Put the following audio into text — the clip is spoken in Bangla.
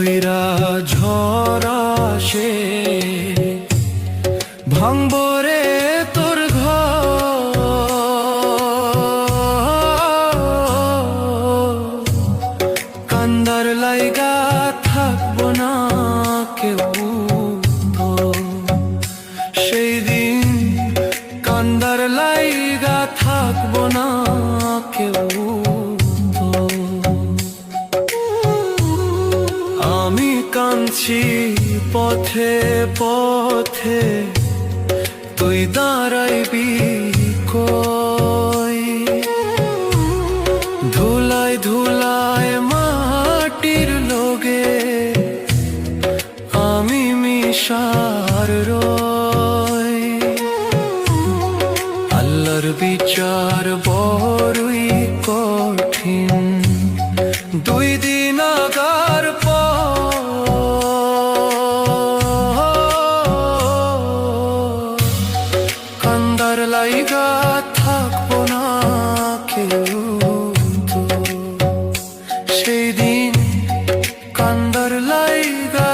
বইরা ঝরা সে ভাঙবরে তোর ঘর, কান্দার লাইগা থাকবো না কেউ তো, সেই দিন কান্দার লাইগা থাকবো না কেউ তো। আমি কাঁদছি পথে পথে, তুই দাঁড়াইবি কই? ধুলায় ধুলায় মাটির লোগে আমি মিশার রই। আল্লাহর বিচার বড়ই কঠিন, দুই দিন আগার কান্দার লাইগা থাকবো না কেউ তো, সেই দিন কান্দার লাইগা